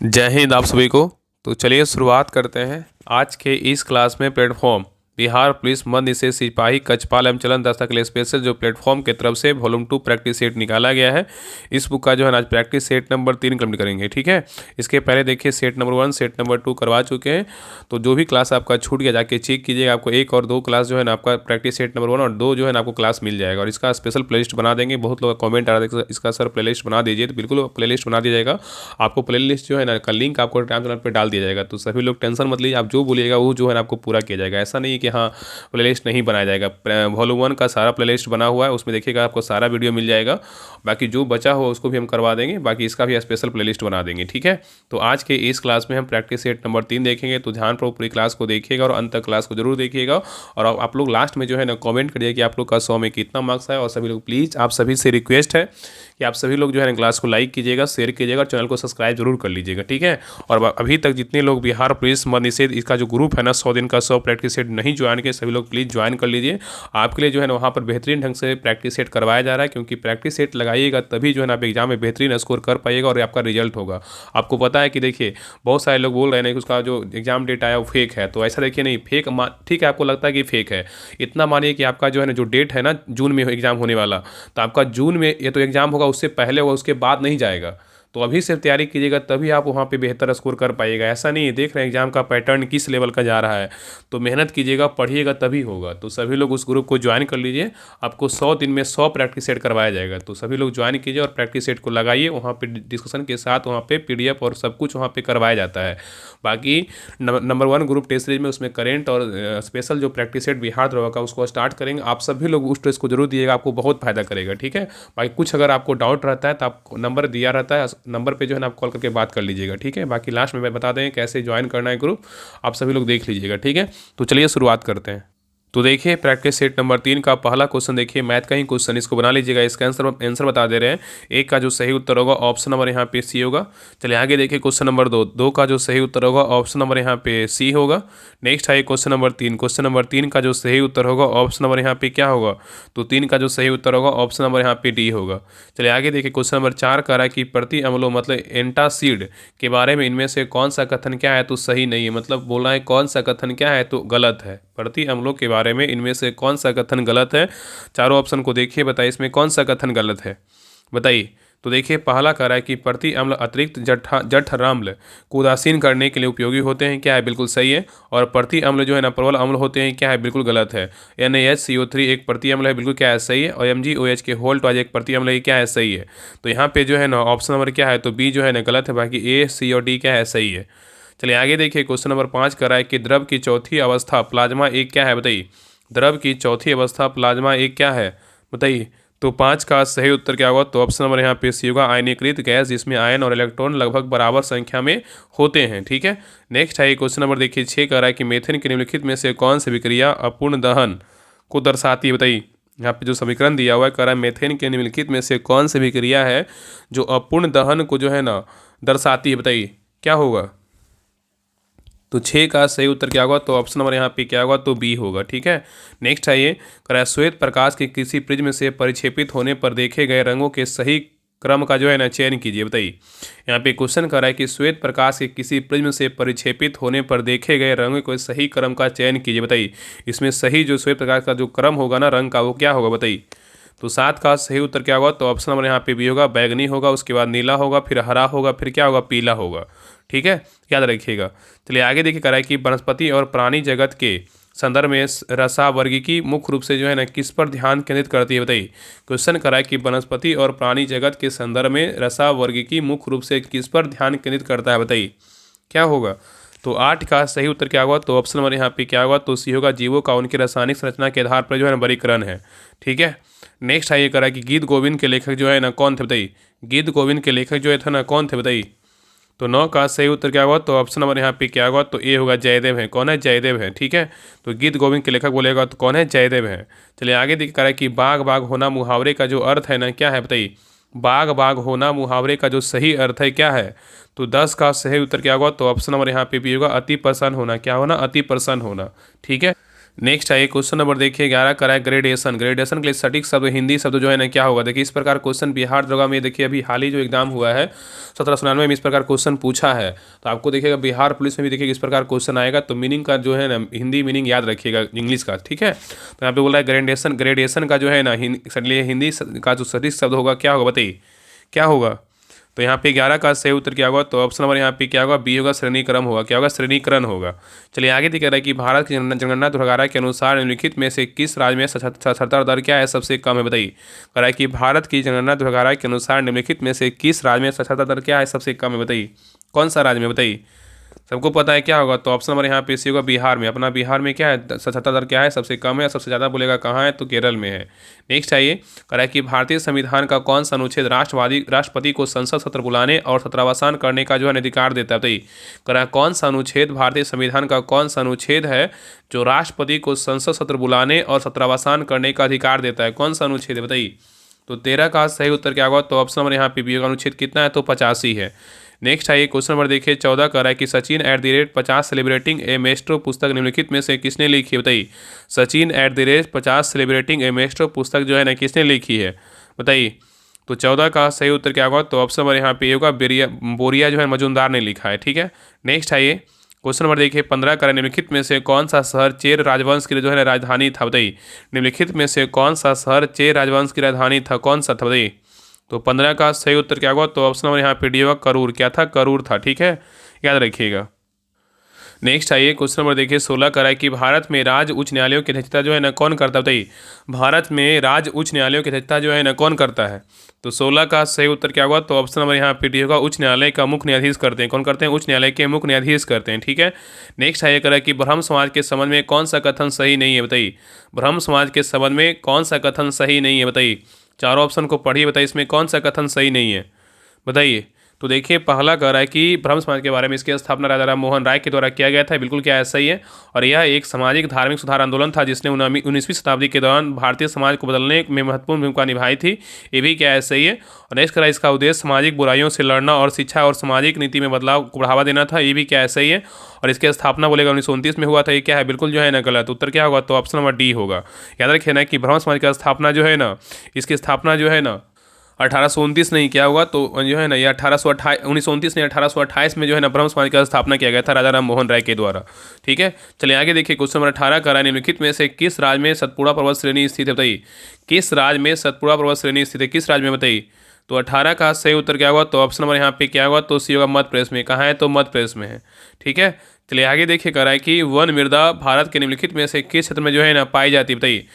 जय हिंद आप सभी को। तो चलिए शुरुआत करते हैं आज के इस क्लास में। प्लेटफॉर्म बिहार पुलिस मध्य निषेध सिपाही कक्षपाल एवं चलन दस्ता के लिए स्पेशल जो प्लेटफॉर्म की तरफ से वॉल्यूम 2 प्रैक्टिस सेट निकाला गया है। इस बुक का जो है आज प्रैक्टिस सेट नंबर 3 कंप्लीट करेंगे। ठीक है, इसके पहले देखिए सेट नंबर 1 सेट नंबर 2 करवा चुके हैं। तो जो भी क्लास आपका छूट गया जाके चेक कीजिएगा, आपको 1 और 2 क्लास जो है ना आपका प्रैक्टिस सेट नंबर 1 और 2 जो है ना आपको क्लास मिल जाएगा। और इसका स्पेशल प्लेलिस्ट बना देंगे। बहुत लोग कॉमेंट आ रहा है इसका सर प्लेलिस्ट बना दीजिए, तो बिल्कुल प्लेलिस्ट बना दिया जाएगा। आपको प्लेलिस्ट जो है ना का लिंक आपको टेलीग्राम चैनल पर डाल दिया जाएगा। तो सभी लोग टेंशन मत लीजिए, आप जो बोलिएगा वो जो है ना आपको पूरा किया जाएगा। ऐसा नहीं है कि हाँ प्लेलिस्ट नहीं बनाया जाएगा। वॉल्यूम 1 का सारा प्लेलिस्ट बना हुआ है, उसमें देखिएगा आपको सारा वीडियो मिल जाएगा। बाकी जो बचा हुआ उसको भी हम करवा देंगे, बाकी इसका भी स्पेशल प्लेलिस्ट बना देंगे। ठीक है, तो आज के इस क्लास में हम प्रैक्टिस सेट नंबर 3 देखेंगे। तो ध्यान पूरी क्लास को देखिएगा और अंत तक क्लास को जरूर देखिएगा। और आप लोग लास्ट में जो है ना कमेंट करिए कि आप लोग का 100 में कितना मार्क्स है। और सभी लोग प्लीज़ आप सभी से रिक्वेस्ट है कि आप सभी लोग जो है ना क्लास को लाइक कीजिएगा, शेयर कीजिएगा और चैनल को सब्सक्राइब जरूर कर लीजिएगा। ठीक है, और अभी तक जितने लोग बिहार पुलिस मध्य निषेध इसका जो ग्रुप है ना 100 दिन का 100 प्रैक्टिस सेट नहीं ज्वाइन किए, सभी लोग प्लीज़ ज्वाइन कर लीजिए। आपके लिए जो है ना वहाँ पर बेहतरीन ढंग से प्रैक्टिस सेट करवाया जा रहा है, क्योंकि प्रैक्टिस सेट लगाइएगा तभी जो है ना आप एग्जाम में बेहतरीन स्कोर कर पाइएगा और आपका रिजल्ट होगा। आपको पता है कि देखिए बहुत सारे लोग बोल रहे हैं कि उसका जो एग्जाम डेट आया वो फेक है। तो ऐसा देखिए नहीं फेक, ठीक है आपको लगता है कि फेक है, इतना मानिए कि आपका जो है ना जो डेट है ना जून में एग्जाम होने वाला, तो आपका जून में ये तो एग्जाम होगा, उससे पहले होगा, उसके बाद नहीं जाएगा। तो अभी से तैयारी कीजिएगा तभी आप वहाँ पे बेहतर स्कोर कर पाइएगा। ऐसा नहीं है, देख रहे हैं एग्जाम का पैटर्न किस लेवल का जा रहा है, तो मेहनत कीजिएगा, पढ़िएगा तभी होगा। तो सभी लोग उस ग्रुप को ज्वाइन कर लीजिए। आपको 100 दिन में 100 प्रैक्टिस सेट करवाया जाएगा। तो सभी लोग ज्वाइन कीजिए और प्रैक्टिस सेट को लगाइए। वहाँ पे डिस्कशन के साथ वहाँ पे PDF और सब कुछ वहाँ पे करवाया जाता है। बाकी नंबर 1 ग्रुप टेस्ट सीरीज में उसमें करेंट और स्पेशल जो प्रैक्टिस सेट बिहार दरोगा का उसको स्टार्ट करेंगे। आप सभी लोग उस टेस्ट को जरूर दिएगा, आपको बहुत फायदा करेगा। ठीक है, बाकी कुछ अगर आपको डाउट रहता है तो आपको नंबर दिया रहता है, नंबर पे जो है ना आप कॉल करके बात कर लीजिएगा। ठीक है, बाकी लास्ट में मैं बता दें कैसे ज्वाइन करना है ग्रुप, आप सभी लोग देख लीजिएगा। ठीक है, तो चलिए शुरुआत करते हैं। तो देखिए प्रैक्टिस सेट नंबर 3 का पहला क्वेश्चन देखिए, मैथ का ही क्वेश्चन, इसको बना लीजिएगा। इसका आंसर बता दे रहे हैं। एक का जो सही उत्तर होगा ऑप्शन नंबर यहाँ पे सी होगा। चलिए आगे देखिए क्वेश्चन नंबर 2 का जो सही उत्तर होगा ऑप्शन नंबर यहाँ पे सी होगा। नेक्स्ट है क्वेश्चन नंबर 3, क्वेश्चन नंबर 3 का जो सही उत्तर होगा ऑप्शन नंबर यहाँ पे क्या होगा, तो 3 का जो सही उत्तर होगा ऑप्शन नंबर यहाँ पे डी होगा। चलिए आगे देखिए क्वेश्चन नंबर 4 कह रहा है कि प्रति अम्लों मतलब एंटासिड के बारे में इनमें से कौन सा कथन क्या है तो सही नहीं है। मतलब बोलना है कौन सा कथन क्या है तो गलत है। प्रति अम्लों के बारे में इनमें से कौन सा कथन गलत है। चारों ऑप्शन को देखिए, बताइए इसमें कौन सा कथन गलत है, बताइए। तो देखिए पहला कह रहा है कि प्रति अम्ल अतिरिक्त जठराम्ल को उदासीन करने के लिए उपयोगी होते हैं, क्या है, बिल्कुल सही है। और प्रति अम्ल जो है ना प्रबल अम्ल होते हैं, क्या है, बिल्कुल गलत है। NaHCO3 एक प्रति अम्ल है, बिल्कुल क्या है, सही है। और MgOH के होल्ट वाज एक प्रति अम्ल है, क्या है, सही है। तो यहाँ पे जो है ना ऑप्शन नंबर क्या है तो बी जो है ना गलत है, बाकी A, C और D क्या है, सही है। चलिए आगे देखिए क्वेश्चन नंबर 5 कर रहा है कि द्रव की चौथी अवस्था प्लाज्मा एक क्या है, बताइए। द्रव की चौथी अवस्था प्लाज्मा एक क्या है, बताइए। तो 5 का सही उत्तर क्या होगा, तो ऑप्शन नंबर यहाँ पे सी होगा, आयनीकृत गैस जिसमें आयन और इलेक्ट्रॉन लगभग बराबर संख्या में होते हैं। ठीक है, नेक्स्ट है क्वेश्चन नंबर देखिए 6 कह रहा है कि मीथेन के निम्नलिखित में से कौन सी विक्रिया अपूर्ण दहन को दर्शाती है, बताइए। यहाँ पे जो समीकरण दिया हुआ है कह रहा है मेथेन के निम्नलिखित में से कौन सी विक्रिया है जो अपूर्ण दहन को जो है ना दर्शाती है, बताइए क्या होगा। तो 6 का सही उत्तर क्या होगा, तो ऑप्शन नंबर यहाँ पे क्या होगा, तो बी होगा। ठीक है, नेक्स्ट है ये कह रहा है श्वेत प्रकाश के किसी प्रिज्म से परिक्षेपित होने पर देखे गए रंगों के सही क्रम का जो है ना चयन कीजिए, बताइए। यहाँ पे क्वेश्चन कर रहा है कि श्वेत प्रकाश के किसी प्रिज्म से परिक्षेपित होने पर देखे गए रंगों के सही क्रम का चयन कीजिए, बताइए। इसमें सही जो श्वेत प्रकाश का जो क्रम होगा ना रंग का वो क्या होगा, बताइए। तो 7 का सही उत्तर क्या होगा, तो ऑप्शन नंबर यहाँ पे बी होगा, बैगनी होगा, उसके बाद नीला होगा, फिर हरा होगा, फिर क्या होगा, पीला होगा। ठीक है, याद रखिएगा। चलिए आगे देखिए कह रहा है कि वनस्पति और प्राणी जगत के संदर्भ में रसावर्गीकी मुख्य रूप से जो है ना किस पर ध्यान केंद्रित करती है, बताइए। क्वेश्चन करा है कि वनस्पति और प्राणी जगत के संदर्भ में रसावर्गीकी मुख्य रूप से किस पर ध्यान केंद्रित करता है, बताइए क्या होगा। तो 8 का सही उत्तर क्या होगा, तो ऑप्शन नंबर यहाँ पे क्या होगा, तो सी होगा, जीवों का उनकी रासायनिक संरचना के आधार पर जो है ना वर्गीकरण है। ठीक है, नेक्स्ट है ये करा कि गीत गोविंद के लेखक जो है ना कौन थे, बताइए। गीत गोविंद के लेखक जो है था ना कौन थे, बताइए। तो 9 का सही उत्तर क्या होगा, तो ऑप्शन नंबर यहाँ पे क्या होगा, तो ए होगा, जयदेव है। कौन है, जयदेव है। ठीक है, तो गीत गोविंद के लेखक बोलेगा तो कौन है, जयदेव है। चलिए आगे दिखा रहा है कि बाग बाग होना मुहावरे का जो अर्थ है ना क्या है, बताइए। बाग बाग होना मुहावरे का जो सही अर्थ है क्या है, तो 10 का सही उत्तर क्या होगा, तो ऑप्शन नंबर यहाँ पे भी होगा, अति प्रसन्न होना। क्या होना, अति प्रसन्न होना। ठीक है, नेक्स्ट है क्वेश्चन नंबर देखिए 11 का है ग्रेडेशन। ग्रेडेशन के लिए सटीक शब्द हिंदी शब्द जो है ना क्या होगा। देखिए इस प्रकार क्वेश्चन बिहार दरोगा में देखिए अभी हाल ही जो एग्जाम हुआ है 1799 में इस प्रकार क्वेश्चन पूछा है। तो आपको देखिएगा बिहार पुलिस में भी देखिए इस प्रकार क्वेश्चन आएगा, तो मीनिंग का जो है ना हिंदी मीनिंग याद रखिएगा इंग्लिश का, ठीक है। तो यहाँ पे बोला है ग्रेडेशन। ग्रेडेशन का जो है ना हिंदी का जो सटीक शब्द होगा क्या होगा, बताइए क्या होगा। तो यहाँ पे 11 का सही उत्तर क्या होगा, तो ऑप्शन नंबर यहाँ पे क्या होगा, बी होगा, श्रेणीक्रम होगा। क्या होगा, श्रेणीकरण होगा। चलिए आगे दिख रहा है कि भारत की जनगणना 2011 के अनुसार निम्नलिखित में से किस राज्य में साक्षरता दर क्या है, सबसे कम है, बताइए। कह रहा है कि भारत की जनगणना 2011 के अनुसार निम्नलिखित में से किस राज्य में साक्षरता दर क्या है, सबसे कम है, बताइए। कौन सा राज्य में, बताइए। सबको पता है क्या होगा, तो ऑप्शन नंबर यहाँ पे सी होगा, बिहार में। अपना बिहार में क्या है, साक्षरता दर क्या है, सबसे कम है। सबसे ज़्यादा बोलेगा कहाँ है, तो केरल में है। नेक्स्ट आइए, कह रहा है कि भारतीय संविधान का कौन सा अनुच्छेद राष्ट्रपति को संसद सत्र बुलाने और सत्रावसान करने का जो है अधिकार देता है, बताइए। कह रहा है कौन सा अनुच्छेद, भारतीय संविधान का कौन सा अनुच्छेद है जो राष्ट्रपति को संसद सत्र बुलाने और सत्रावसान करने का अधिकार देता है, कौन सा अनुच्छेद है, बताइए। तो 13 का सही उत्तर क्या होगा, तो ऑप्शन नंबर यहाँ पे बी होगा। अनुच्छेद कितना है, तो 85 है। नेक्स्ट है क्वेश्चन नंबर देखिए 14 का है कि सचिन @50 सेलिब्रेटिंग ए मेस्ट्रो पुस्तक निम्नलिखित में से किसने लिखी है, बताइए। सचिन @50 सेलिब्रेटिंग ए मेस्ट्रो पुस्तक जो है ना किसने लिखी है, बताइए। तो 14 का सही उत्तर क्या होगा, तो ऑप्शन नंबर यहाँ पे होगा बोरिया जो है मजूमदार ने लिखा है, ठीक है। नेक्स्ट है क्वेश्चन नंबर देखिए 15 का निम्नलिखित में से कौन सा शहर चेर राजवंश की जो है राजधानी था, बताइए। निम्नलिखित में से कौन सा शहर चेर राजवंश की राजधानी था, कौन सा था, बताइए। तो 15 का सही उत्तर क्या होगा, तो ऑप्शन नंबर यहाँ पे डी होगा, करूर। क्या था, करूर था, ठीक है, याद रखिएगा। नेक्स्ट आइए क्वेश्चन नंबर देखिए 16 का है कि भारत में राज्य उच्च न्यायालयों की अध्यक्षता जो है ना कौन करता है, बताइए। भारत में राज्य उच्च न्यायालयों की अध्यक्षता जो है ना कौन करता है। तो 16 का सही उत्तर क्या होगा, तो ऑप्शन नंबर यहाँ पे डी होगा, उच्च न्यायालय का मुख्य न्यायाधीश करते हैं। कौन करते हैं, उच्च न्यायालय के मुख्य न्यायाधीश करते हैं, ठीक है। नेक्स्ट है कह कि ब्रह्म समाज के संबंध में कौन सा कथन सही नहीं है, बताइए। ब्रह्म समाज के संबंध में कौन सा कथन सही नहीं है, बताइए। चारों ऑप्शन को पढ़िए, बताइए इसमें कौन सा कथन सही नहीं है, बताइए। तो देखिए पहला कह रहा है कि ब्रह्म समाज के बारे में इसकी स्थापना राजा राम मोहन राय के द्वारा किया गया था, बिल्कुल क्या ऐसा ही है। और यह एक सामाजिक धार्मिक सुधार आंदोलन था जिसने 19वीं शताब्दी के दौरान भारतीय समाज को बदलने में महत्वपूर्ण भूमिका निभाई थी, ये भी क्या ऐसा ही है। और नेक्स्ट कह रहा है इसका उद्देश्य सामाजिक बुराइयों से लड़ना और शिक्षा और सामाजिक नीति में बदलाव को बढ़ावा देना था, ये भी क्या ऐसा ही है। और इसकी स्थापना बोलेगा 1929 में हुआ था, ये क्या है, बिल्कुल जो है ना गलत। उत्तर क्या होगा, तो ऑप्शन नंबर डी होगा। याद रखिए ना कि ब्रह्म समाज की स्थापना जो है ना, इसकी स्थापना जो है ना 1829 नहीं किया होगा, तो जो है ना ये 1929 नहीं 1828 में जो है ना ब्रह्म समाज का स्थापना किया गया था राजा राम मोहन राय के द्वारा, ठीक है। चलिए आगे देखिए क्वेश्चन नंबर 18 का निम्नलिखित में से किस राज्य में सतपुड़ा पर्वत श्रेणी स्थित है, बताइए। किस राज्य में सतपुड़ा पर्वत श्रेणी स्थित है, किस राज्य में, बताइए। तो 18 का सही उत्तर क्या होगा, तो ऑप्शन नंबर यहाँ पे क्या होगा, तो सी होगा, मध्य प्रदेश में। कहाँ है, तो मध्य प्रदेश में है, ठीक है। चलिए आगे देखिए कह रहा है कि वन मृदा भारत के निम्नलिखित में से किस क्षेत्र में जो है ना पाई जाती है, बताइए।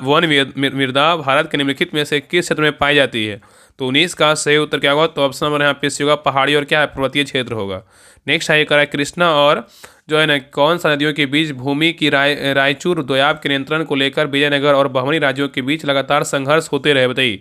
वन मृदा भारत के निम्नलिखित में से किस क्षेत्र में पाई जाती है। तो 19 का सही उत्तर क्या होगा, तो ऑप्शन नंबर यहाँ पे सी होगा, पहाड़ी और क्या है, पर्वतीय क्षेत्र होगा। नेक्स्ट है कह रहा है कृष्णा और जो है ना कौन सा नदियों के बीच भूमि की रायचूर द्वयाब के नियंत्रण को लेकर विजयनगर और बहमनी राज्यों के बीच लगातार संघर्ष होते रहे, बताइए।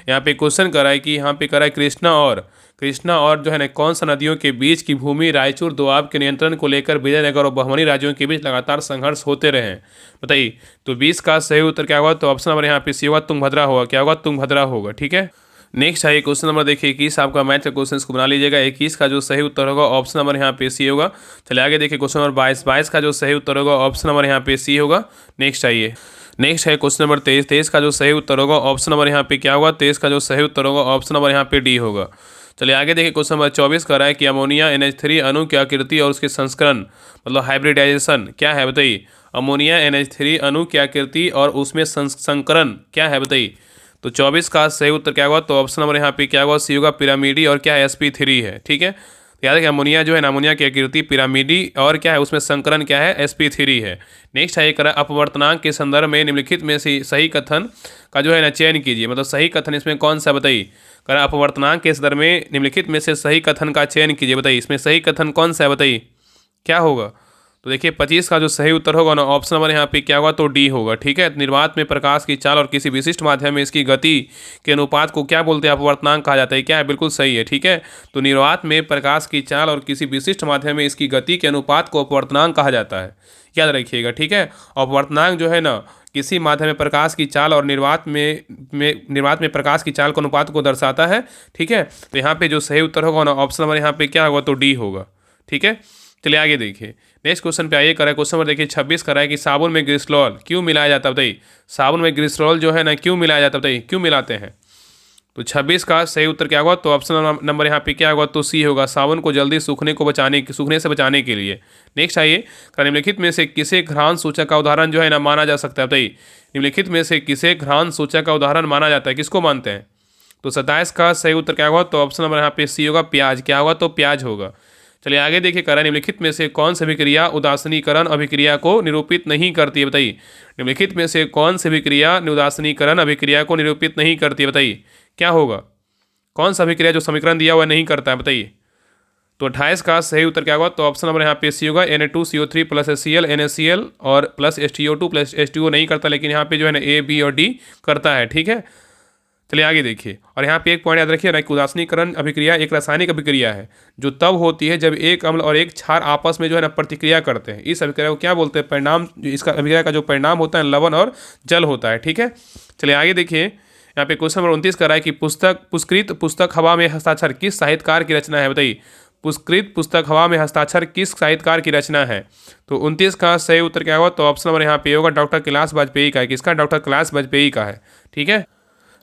यहाँ पे क्वेश्चन कर रहा है कि यहाँ पे कर रहा है कृष्णा और जो है ना कौन सा नदियों के बीच की भूमि रायचूर दोआब के नियंत्रण को लेकर विजयनगर और बहमनी राज्यों के बीच लगातार संघर्ष होते रहे हैं, बताइए। तो 20 का सही उत्तर क्या होगा, तो ऑप्शन नंबर यहाँ पे सी होगा, तुंगभद्रा होगा। क्या होगा, तुंगभद्रा होगा, ठीक है। नेक्स्ट है क्वेश्चन नंबर देखिए 21 आपका मैथ का क्वेश्चन इसको बना लीजिएगा। 21 का जो सही उत्तर होगा ऑप्शन नंबर यहाँ पे सी होगा। चलिए आगे देखिए क्वेश्चन नंबर 22 का जो सही उत्तर होगा ऑप्शन नंबर यहाँ पे सी होगा। नेक्स्ट आइए, नेक्स्ट है क्वेश्चन नंबर 23 का जो सही उत्तर होगा ऑप्शन नंबर यहाँ पे क्या होगा, 23 का जो सही उत्तर होगा ऑप्शन नंबर यहाँ पे डी होगा। चलिए आगे देखिए क्वेश्चन नंबर 24 का है कि अमोनिया NH3 अणु की आकृति और उसके संस्करण मतलब हाइब्रिडाइजेशन क्या है, बताइए। अमोनिया NH3 अणु की आकृति और उसमें संकरण क्या है, बताइए। तो 24 का सही उत्तर क्या होगा, तो ऑप्शन नंबर यहाँ पे क्या होगा, सी होगा, पिरामिडी और क्या है, sp3 है, ठीक है। याद है कि अमोनिया जो है ना अमोनिया की आकृति पिरामिडी और क्या है उसमें संकरण क्या है, sp3 है। नेक्स्ट है करा अपवर्तनांक के संदर्भ में निम्नलिखित में से सही कथन का जो है ना चयन कीजिए, मतलब सही कथन इसमें कौन सा, बताइए। करा अपवर्तनांक के संदर्भ में निम्नलिखित में से सही कथन का चयन कीजिए, बताइए। इसमें सही कथन कौन सा है, बताइए क्या होगा। तो देखिए 25 का जो सही उत्तर होगा ना ऑप्शन नंबर यहाँ पे क्या होगा, तो डी होगा, ठीक है। निर्वात में प्रकाश की चाल और किसी विशिष्ट माध्यम में इसकी गति के अनुपात को क्या बोलते हैं, अपवर्तनांक कहा जाता है, क्या है, बिल्कुल सही है, ठीक है। तो निर्वात में प्रकाश की चाल और किसी विशिष्ट माध्यम में इसकी गति के अनुपात को अपवर्तनांक कहा जाता है, याद रखिएगा, ठीक है। अपवर्तनांक जो है ना किसी माध्यम में प्रकाश की चाल और निर्वात में प्रकाश की चाल के अनुपात को दर्शाता है, ठीक है। तो यहाँ पे जो सही उत्तर होगा ना ऑप्शन नंबर यहाँ पे क्या होगा, तो डी होगा, ठीक है। चलिए आगे देखिए, नेक्स्ट क्वेश्चन पे आइए। करा क्वेश्चन नंबर देखिए 26 करा है कि साबुन में ग्लिसरॉल क्यों मिलाया जाता है बताइए। साबुन में ग्लिसरॉल जो है ना क्यों मिलाया जाता है बताइए, क्यों मिलाते हैं। तो 26 का सही उत्तर क्या होगा, तो ऑप्शन नंबर यहाँ पे क्या होगा, तो सी होगा, साबुन को जल्दी सूखने से बचाने के लिए। नेक्स्ट आइए, निम्नलिखित में से किसे घ्राण सूचक का उदाहरण जो है ना माना जा सकता है बताइए। निम्नलिखित में से किसे घ्राण सूचक का उदाहरण माना जाता है, किसको मानते हैं। तो 27 का सही उत्तर क्या होगा, तो ऑप्शन नंबर यहाँ पे सी होगा, प्याज। क्या होगा, तो प्याज होगा। चलिए आगे देखिए, करा निम्नलिखित में से कौन सी अभिक्रिया उदासीनीकरण अभिक्रिया को निरूपित नहीं करती है बताइए। निम्नलिखित में से कौन सी अभिक्रिया उदासीनीकरण अभिक्रिया को निरूपित नहीं करती है बताइए, क्या होगा। कौन सा अभिक्रिया जो समीकरण दिया हुआ नहीं करता है बताइए। तो 28 का सही उत्तर क्या होगा, तो ऑप्शन नंबर यहाँ पे सी होगा, Na2CO3 प्लस HCl NaCl और प्लस H2O2 प्लस H2O नहीं करता, लेकिन यहाँ पे जो है ना A B और D करता है। ठीक है, चलिए आगे देखिए, और यहाँ पे एक पॉइंट याद रखिए ना कि उदासीनीकरण अभिक्रिया एक रासायनिक अभिक्रिया है जो तब होती है जब एक अम्ल और एक क्षार आपस में जो है ना प्रतिक्रिया करते हैं। इस अभिक्रिया को क्या बोलते हैं, परिणाम। इसका अभिक्रिया का जो परिणाम होता है लवण और जल होता है। ठीक है, चलिए आगे देखिए, यहाँ पे क्वेश्चन नंबर 29 कर रहा है कि पुरस्कृत पुस्तक हवा में हस्ताक्षर किस साहित्यकार की रचना है बताइए। पुरस्कृत पुस्तक हवा में हस्ताक्षर किस साहित्यकार की रचना है। तो 29 का सही उत्तर क्या होगा, तो ऑप्शन नंबर यहाँ पे होगा, डॉक्टर कैलाश वाजपेयी का है। किसका, डॉक्टर कैलाश वाजपेयी का है। ठीक है,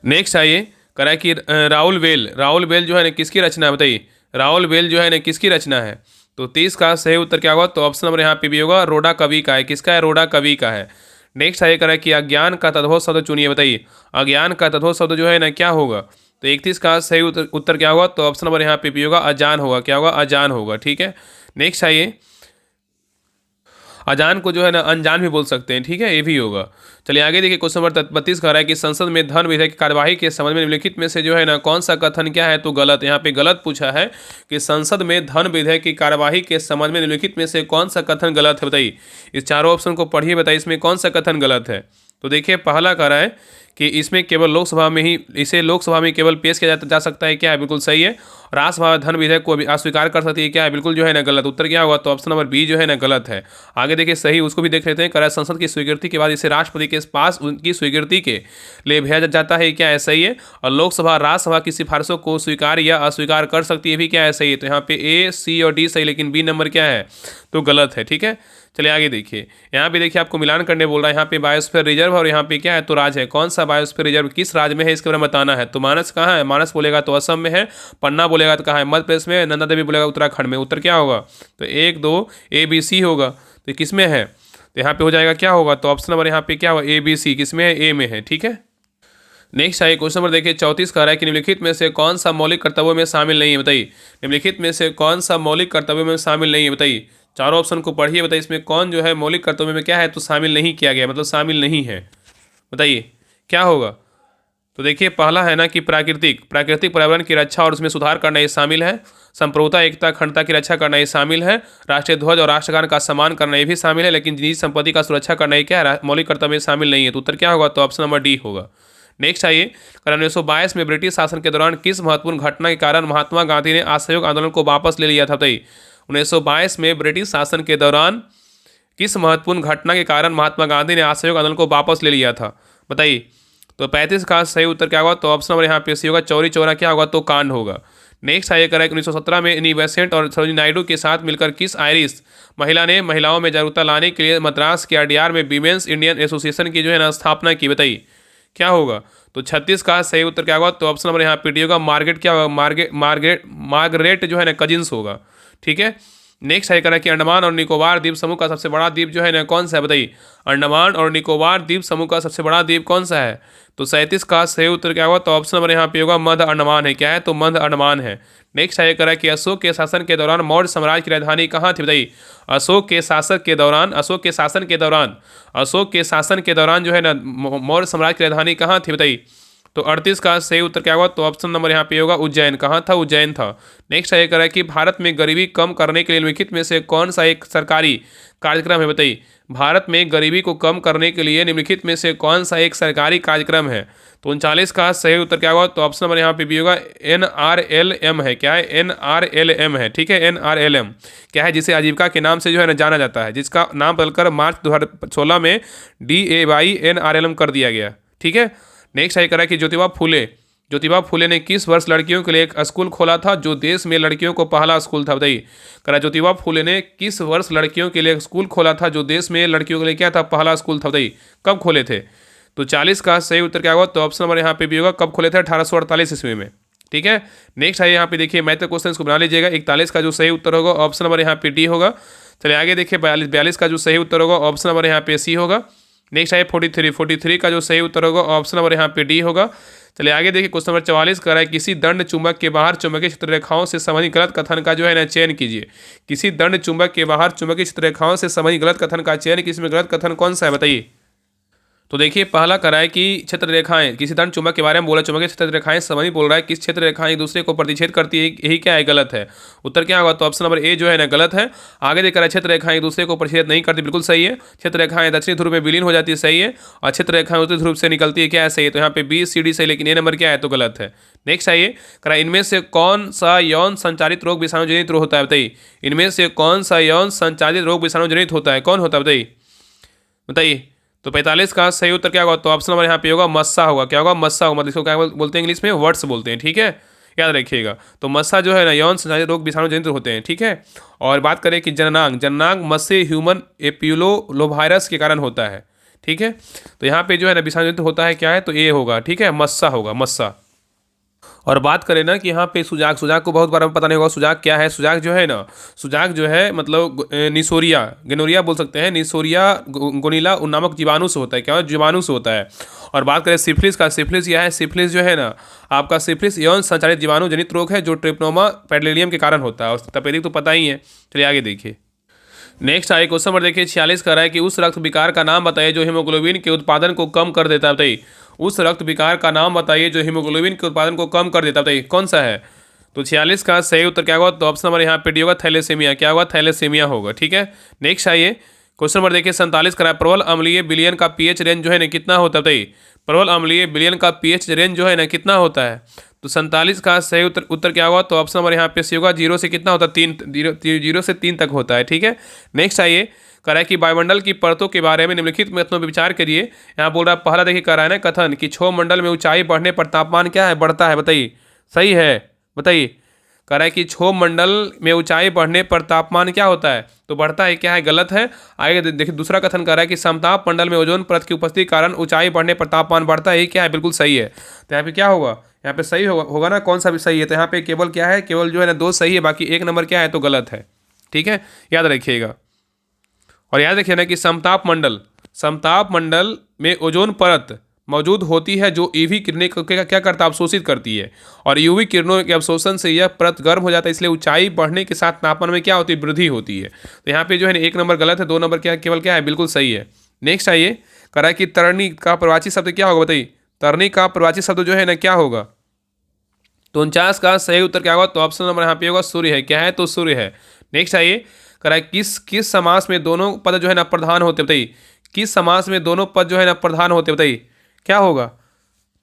नेक्स्ट आइए, करा कि राउल बेल जो है ना किसकी रचना है बताइए। राउल बेल जो है ना किसकी रचना है। तो 30 का सही उत्तर क्या होगा, तो ऑप्शन नंबर यहाँ पे भी होगा, रोडा कवि का है। किसका है, रोडा कवि का है। नेक्स्ट आइए, करा कि अज्ञान का तद्भव शब्द चुनिए बताइए। अज्ञान का तद्भव शब्द जो है ना क्या होगा। तो 31 का सही उत्तर क्या होगा, तो ऑप्शन नंबर यहाँ पे भी होगा, अजान होगा। क्या होगा, अजान होगा। ठीक है, नेक्स्ट आइए, अजान को जो है ना अनजान भी बोल सकते हैं। ठीक है, ये भी होगा। चलिए आगे देखिए, क्वेश्चन नंबर 32 कह रहा है कि संसद में धन विधेयक की कार्यवाही के संबंध में निम्नलिखित में से जो है ना कौन सा कथन क्या है, तो गलत। यहाँ पे गलत पूछा है कि संसद में धन विधेयक की कार्यवाही के संबंध में निम्नलिखित में से कौन सा कथन गलत है बताइए। इस चारों ऑप्शन को पढ़िए, बताइए इसमें कौन सा कथन गलत है। तो देखिए, पहला कह रहा है कि इसमें केवल लोकसभा में ही इसे लोकसभा में केवल पेश किया जा सकता है। क्या है, बिल्कुल सही है। राज्यसभा धन विधेयक को भी अस्वीकार कर सकती है। क्या है, बिल्कुल जो है ना गलत। उत्तर क्या होगा, तो ऑप्शन नंबर बी जो है ना गलत है। आगे देखिए, सही उसको भी देख लेते हैं। करा संसद की स्वीकृति के बाद इसे राष्ट्रपति के पास उनकी स्वीकृति के लिए भेजा जाता है। क्या है, सही है। और लोकसभा राज्यसभा की सिफारिशों को स्वीकार या अस्वीकार कर सकती है भी। क्या है, सही है। तो यहाँ पे ए सी और डी सही, लेकिन बी नंबर क्या है, तो गलत है। ठीक है, चलिए आगे देखिए, यहाँ पे देखिए आपको मिलान करने बोल रहा है। यहाँ पे बायोस्फीयर रिजर्व और यहाँ पे क्या है, तो राज्य है। कौन सा बायोस्फीयर रिजर्व किस राज्य में है, इसके बारे में बताना है। तो मानस कहाँ है, मानस बोलेगा तो असम में है। पन्ना बोलेगा तो कहाँ है, मध्य प्रदेश में। नंदा देवी बोलेगा उत्तराखंड में। उत्तर क्या होगा, तो 1 2 ABC होगा। तो किस में है, तो यहाँ पे हो जाएगा क्या होगा, तो ऑप्शन नंबर यहाँ पे क्या होगा, ABC। किस में है, ए में है। ठीक है, नेक्स्ट आइए, क्वेश्चन नंबर देखिए 34 कह रहा है कि निम्नलिखित में से कौन सा मौलिक कर्तव्यों में शामिल नहीं है बताइए। निम्नलिखित में से कौन सा मौलिक कर्तव्यों में शामिल नहीं है बताइए। चारों ऑप्शन को पढ़िए, बताइए इसमें कौन जो है मौलिक कर्तव्यों में क्या है, तो शामिल नहीं किया गया, मतलब शामिल नहीं है। बताइए क्या होगा। तो देखिए, पहला है ना कि प्राकृतिक पर्यावरण की रक्षा और उसमें सुधार करना ये शामिल है। संप्रभुता, एकता, अखंडता की रक्षा करना ये शामिल है। राष्ट्रीय ध्वज और राष्ट्रगान का सम्मान करना ये भी शामिल है। लेकिन निजी संपत्ति का सुरक्षा करना ये क्या है, मौलिक कर्तव्य में शामिल नहीं है। तो उत्तर क्या होगा, तो ऑप्शन नंबर डी होगा। नेक्स्ट आइए, 1922 में ब्रिटिश शासन के दौरान किस महत्वपूर्ण घटना के कारण महात्मा गांधी ने असहयोग आंदोलन को वापस ले लिया था बताइए। 1922 में ब्रिटिश शासन के दौरान किस महत्वपूर्ण घटना के कारण महात्मा गांधी ने असहयोग आंदोलन को वापस ले लिया था बताइए। तो 35 का सही उत्तर क्या होगा, तो ऑप्शन नंबर यहाँ पे सी होगा, चौरी चौरा क्या होगा, तो कांड होगा। नेक्स्ट आइए, करें 1917 में एनी बेसेंट और सरोजिनी नायडू के साथ मिलकर किस आयरिश महिला ने महिलाओं में जागरूकता लाने के लिए मद्रास के RDR में वीमेंस इंडियन एसोसिएशन की जो है ना स्थापना की बताइए। क्या होगा, तो 36 का सही उत्तर क्या होगा, तो ऑप्शन नंबर यहाँ पे डी होगा, मार्गरेट क्या होगा, मार्गरेट जो है ना कजिन्स होगा। ठीक है, नेक्स्ट है करा कि अंडमान और निकोबार द्वीप समूह का सबसे बड़ा द्वीप जो है ना कौन सा है बताइए। अंडमान और निकोबार द्वीप समूह का सबसे बड़ा द्वीप कौन सा है। तो 37 का सही उत्तर क्या होगा, तो ऑप्शन नंबर यहाँ पे होगा, मध्य अंडमान है। क्या है, तो मध्य अंडमान है। नेक्स्ट है करा कि अशोक के शासन के दौरान मौर्य साम्राज्य की राजधानी कहाँ थी बताइए। अशोक के शासन के दौरान जो है ना मौर्य साम्राज्य की राजधानी कहाँ थी बताइए। तो 38 का सही उत्तर क्या होगा, तो ऑप्शन नंबर यहाँ पे होगा, उज्जैन। कहाँ था, उज्जैन था। नेक्स्ट है करा कि भारत में गरीबी कम करने के लिए निम्नलिखित में से कौन सा एक सरकारी कार्यक्रम है बताइए। भारत में गरीबी को कम करने के लिए निम्नलिखित में से कौन सा एक सरकारी कार्यक्रम है। तो 39 का सही उत्तर क्या होगा, तो ऑप्शन नंबर यहाँ पे भी होगा, NRLM है। क्या है, NRLM है। ठीक है, NRLM क्या है, जिसे आजीविका के नाम से जो है ना जाना जाता है, जिसका नाम बदलकर मार्च 2016 में DAY NRLM कर दिया गया। ठीक है, नेक्स्ट है करा कि ज्योतिबा फूले ज्योतिबा फुले ने किस वर्ष लड़कियों के लिए एक स्कूल खोला था जो देश में लड़कियों को पहला स्कूल था? बताइए। करा ज्योतिबा फुले ने किस वर्ष लड़कियों के लिए एक स्कूल खोला था जो देश में लड़कियों के लिए क्या था? पहला स्कूल था। बताइए कब खोले थे? तो 40 का सही उत्तर क्या होगा? तो ऑप्शन नंबर यहाँ पे भी होगा, कब खोले थे? 1848 ईस्वी में। ठीक है। नेक्स्ट है यहाँ पे देखिए मैथ क्वेश्चन, इसको बना लीजिएगा। 41 का जो सही उत्तर होगा ऑप्शन नंबर यहाँ पे डी होगा। चलिए आगे देखिए 42 का जो सही उत्तर होगा ऑप्शन नंबर यहाँ पे सी होगा। नेक्स्ट है 43 का जो सही उत्तर होगा ऑप्शन नंबर यहाँ पे डी होगा। चलिए आगे देखिए क्वेश्चन नंबर 44 कर रहा है, किसी दंड चुंबक के बाहर चुंबकीय क्षेत्र रेखाओं से संबंधित गलत कथन का जो है ना चयन कीजिए। किसी दंड चुंबक के बाहर चुंबकीय क्षेत्र रेखाओं से संबंधित गलत कथन का चयन, किसी में गलत कथन कौन सा है? बताइए। तो देखिए पहला करा है कि क्षेत्र रेखाएं, किसी दंड चुंबक के बारे में बोला, चुंबकीय क्षेत्र रेखाएं संबंधित बोल रहा है, किस क्षेत्र रेखाएं एक दूसरे को प्रतिच्छेद करती है, यही क्या है? गलत है। उत्तर क्या होगा? तो ऑप्शन नंबर ए जो है ना गलत है। आगे देखकर क्षेत्र रेखाएं एक दूसरे को प्रतिच्छेद नहीं करती, बिल्कुल सही है। क्षेत्र रेखाएं दक्षिणी ध्रुव में विलीन हो जाती है, सही है। और क्षेत्र रेखाएं उत्तरी ध्रुव से निकलती है, क्या है? सही है। तो यहाँ पे बी सी डी सही, लेकिन ए नंबर क्या है? तो गलत है। नेक्स्ट आइए करा, इनमें से कौन सा यौन संचारित रोग विषाणु जनित होता है? बताइए। इनमें से कौन सा यौन संचारित रोग विषाणु जनित होता है? कौन होता है? बताइए बताइए। तो 45 का सही उत्तर क्या होगा? तो ऑप्शन नंबर यहाँ पे होगा मस्सा होगा। क्या होगा? मस्सा होगा। मतलब इसको क्या बोलते हैं इंग्लिश में? वर्ड्स बोलते हैं। ठीक है, याद रखिएगा। तो मस्सा जो है ना यौन संचारित रोग विषाणु जनित होते हैं। ठीक है। और बात करें कि जननांग, जननांग मत्स्य ह्यूमन एपियोलोवायरस के कारण होता है। ठीक है। तो यहाँ पे जो है ना विषाणु जनित होता है, क्या है? तो ए होगा। ठीक है, मस्सा होगा, मस्सा। और बात करें ना कि यहाँ पे सुजाक, सुजाक को बहुत बार पता नहीं होगा सुजाक क्या है। सुजाक जो है ना, सुजाक जो है मतलब निसोरिया, गनोरिया बोल सकते हैं, निसोरिया गोनिला नामक जीवाणु से होता है। क्या है? जीवाणु से होता है। और बात करें सिफिलिस का, सिफिलिस क्या है? सिफिलिस जो है ना आपका, सिफिलिस यौन संचारित जीवाणु जनित रोग है जो ट्रिप्नोमा पैडेलियम के कारण होता है। और तपेदिक तो पता ही है। चलिए आगे देखिए। नेक्स्ट आए क्वेश्चन नंबर देखिए 46 का रहा है कि उस रक्त विकार का नाम बताइए जो हीमोग्लोबिन के उत्पादन को कम कर देता है। बताइए उस रक्त विकार का नाम बताइए जो हीमोग्लोबिन के उत्पादन को कम कर देता है। बताइए कौन सा है? तो 46 का सही उत्तर क्या होगा? तो ऑप्शन नंबर यहाँ पे डी होगा, थैलेसीमिया। क्या होगा? थैलेसीमिया होगा। ठीक है। नेक्स्ट आइए क्वेश्चन नंबर देखिए 47 का, प्रबल अम्लीय विलयन का पीएच रेंज जो है ना कितना होता है? बताइए प्रबल अम्लीय विलयन का पीएच रेंज जो है ना कितना होता है? तो 47 का सही उत्तर क्या होगा? तो ऑप्शन नंबर यहाँ पे सी होगा, 0 से कितना होता है? 0 से 3 तक होता है। ठीक है। नेक्स्ट आइए कह रहा है कि वायुमंडल की परतों के बारे में निम्नलिखित कथनों पर विचार करिए। यहाँ बोल रहा है पहला देखिए कह रहा है ना कथन कि क्षोभ मंडल में ऊंचाई बढ़ने पर तापमान क्या है? बढ़ता है। बताइए सही है। बताइए कह रहा है कि क्षोभ मंडल में ऊंचाई बढ़ने पर तापमान क्या होता है? तो बढ़ता है। क्या है? गलत है। आगे देखिए दूसरा कथन कर रहा है कि समताप मंडल में ओजोन परत की उपस्थिति के कारण ऊंचाई बढ़ने पर तापमान बढ़ता है, क्या है? बिल्कुल सही है। तो यहाँ पे क्या होगा? यहाँ पे सही होगा ना, कौन सा भी सही है? तो यहाँ पे केवल क्या है? केवल जो है ना 2 सही है, बाकी 1 नंबर क्या है? तो गलत है। ठीक है, याद रखिएगा। और याद रखिए ना कि समताप मंडल में ओजोन परत मौजूद होती है जो यूवी किरणें क्या करता है? अवशोषित करती है। और यूवी किरणों के अवशोषण से यह परत गर्म हो जाता है, इसलिए ऊंचाई बढ़ने के साथ तापमान में क्या होती है? वृद्धि होती है। तो यहाँ पे जो है ना 1 नंबर गलत है, 2 नंबर क्या केवल क्या है? बिल्कुल सही है। नेक्स्ट आइए कह रहा है कि तरणी का प्रवाची शब्द क्या होगा? बताइए तरणी का प्रवाची शब्द जो है ना क्या होगा? तो 49 का सही उत्तर क्या होगा? तो ऑप्शन नंबर यहाँ पे होगा सूर्य है। क्या है? तो सूर्य है। नेक्स्ट आइए कह रहा है किस समास में दोनों पद जो है ना प्रधान होते? बताइए किस समास में दोनों पद जो है ना प्रधान होते? बताइए क्या होगा?